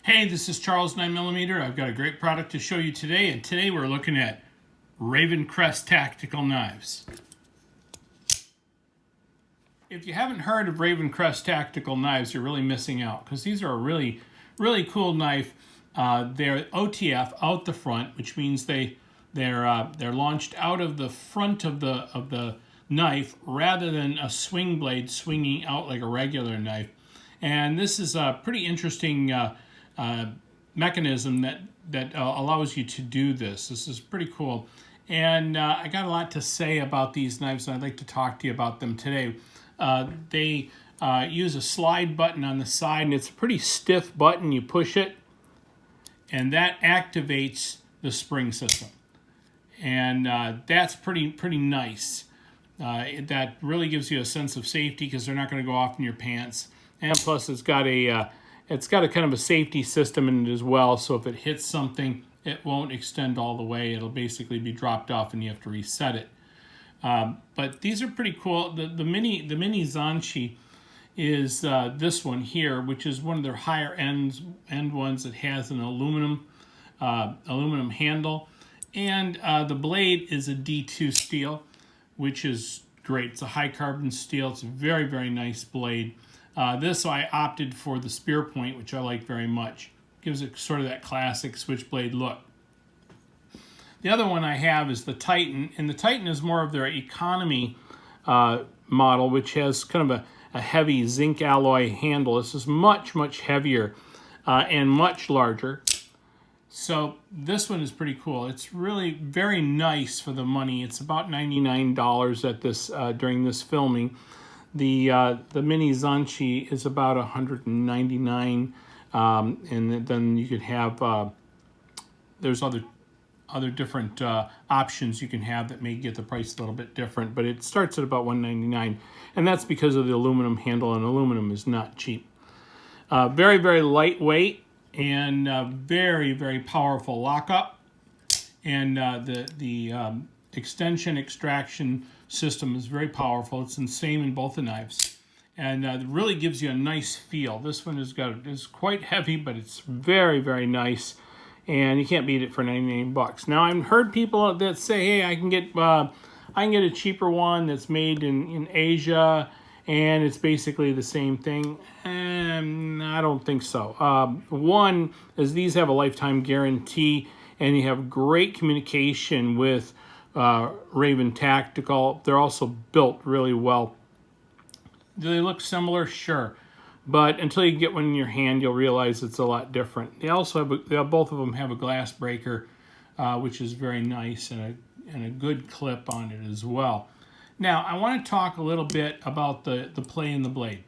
Hey, this is Charles 9mm. I've got a great product to show you today, and today we're looking at Ravencrest tactical knives. If you haven't heard of Ravencrest tactical knives, you're really missing out, because these are a really cool knife. They're OTF, out the front, which means they're launched out of the front of the knife rather than a swing blade swinging out like a regular knife. And this is a pretty interesting mechanism that allows you to do this. This is pretty cool. And I got a lot to say about these knives, and I'd like to talk to you about them today. They use a slide button on the side, and it's a pretty stiff button. You push it, and that activates the spring system. And that's pretty nice. That really gives you a sense of safety because they're not going to go off in your pants. And plus, it's got a kind of a safety system in it as well. So if it hits something, it won't extend all the way. It'll basically be dropped off, and you have to reset it. But these are pretty cool. The mini Zanchi is this one here, which is one of their higher end ones. It has an aluminum handle, and the blade is a D2 steel, which is great. It's a high carbon steel. It's a very nice blade. This I opted for the spear point, which I like very much. Gives it sort of that classic switchblade look. The other one I have is the Titan, and the Titan is more of their economy model, which has kind of a heavy zinc alloy handle. This is much heavier and much larger. So this one is pretty cool. It's really very nice for the money. It's about $99 at this during this filming. The mini Zanchi is about $199, and then you could have there's other different options you can have that may get the price a little bit different, but it starts at about $199, and that's because of the aluminum handle, and aluminum is not cheap. Very lightweight and very powerful lockup, and the extension extraction system is very powerful. It's the same in both the knives, and it really gives you a nice feel. This one is quite heavy, but it's very nice, and you can't beat it for 99 bucks. Now, I've heard people that say, hey, I can get a cheaper one that's made in Asia, and it's basically the same thing. And I don't think so. One is these have a lifetime guarantee, and you have great communication with Raven Tactical. They're also built really well. Do they look similar? Sure. But until you get one in your hand, you'll realize it's a lot different. They also have both of them have a glass breaker, which is very nice, and a good clip on it as well. Now, I want to talk a little bit about the play in the blade.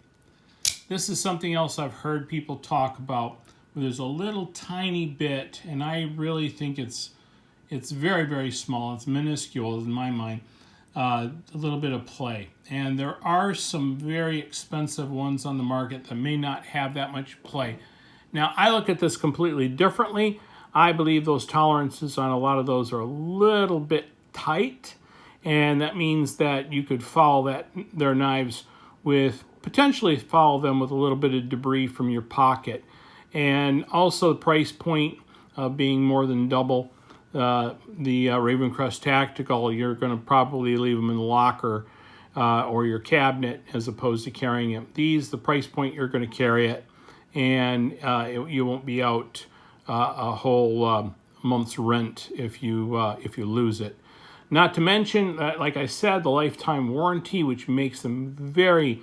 This is something else I've heard people talk about, where there's a little tiny bit, and I really think it's very small. It's minuscule in my mind. A little bit of play. And there are some very expensive ones on the market that may not have that much play. Now, I look at this completely differently. I believe those tolerances on a lot of those are a little bit tight, and that means that you could foul their knives potentially foul them with a little bit of debris from your pocket. And also the price point of being more than double the Ravencrest Tactical, you're going to probably leave them in the locker or your cabinet as opposed to carrying them. The price point you're going to carry it, and you won't be out a whole month's rent if you lose it. Not to mention, like I said, the lifetime warranty, which makes them very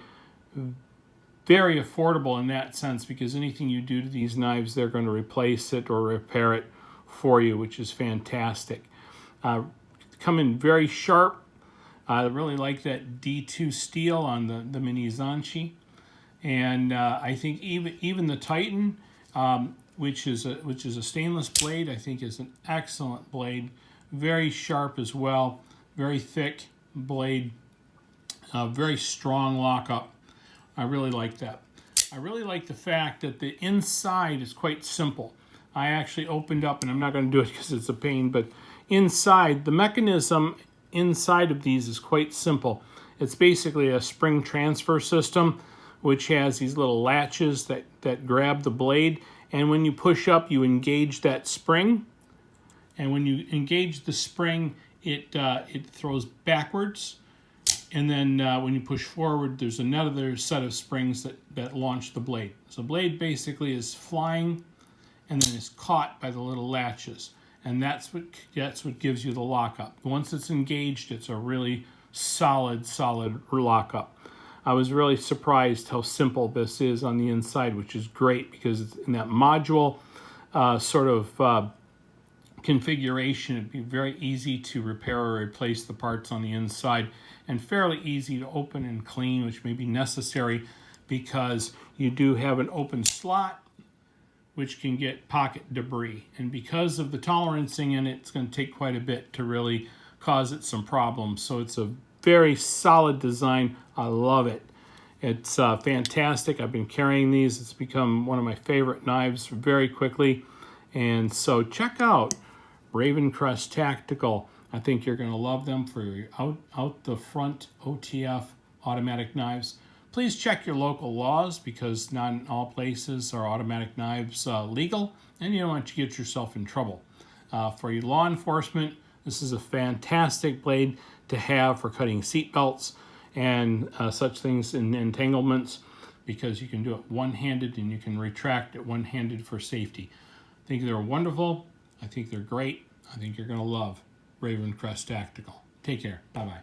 affordable in that sense, because anything you do to these knives, they're going to replace it or repair it for you, which is fantastic. Come in very sharp. I really like that D2 steel on the mini Zanchi, and I think even the Titan, which is a stainless blade, I think is an excellent blade. Very sharp as well. Very thick blade. Very strong lockup. I really like that. I really like the fact that the inside is quite simple. I actually opened up, and I'm not going to do it because it's a pain, but inside, the mechanism inside of these is quite simple. It's basically a spring transfer system, which has these little latches that grab the blade, And when you push up, you engage that spring. And when you engage the spring, it throws backwards. And then when you push forward, there's another set of springs that launch the blade. So the blade basically is flying and then is caught by the little latches. And that's what gives you the lockup. Once it's engaged, it's a really solid lockup. I was really surprised how simple this is on the inside, which is great because it's in that module configuration. It'd be very easy to repair or replace the parts on the inside and fairly easy to open and clean, which may be necessary because you do have an open slot which can get pocket debris. And because of the tolerancing in it, it's going to take quite a bit to really cause it some problems. So it's a very solid design. I love it. It's fantastic. I've been carrying these. It's become one of my favorite knives very quickly. And so check out Ravencrest Tactical. I think you're going to love them for your out the front OTF automatic knives. Please check your local laws because not in all places are automatic knives legal, and you don't want to get yourself in trouble. For your law enforcement, this is a fantastic blade to have for cutting seat belts and such things in entanglements because you can do it one-handed and you can retract it one-handed for safety. I think they're wonderful. I think they're great. I think you're going to love Ravencrest Tactical. Take care. Bye-bye.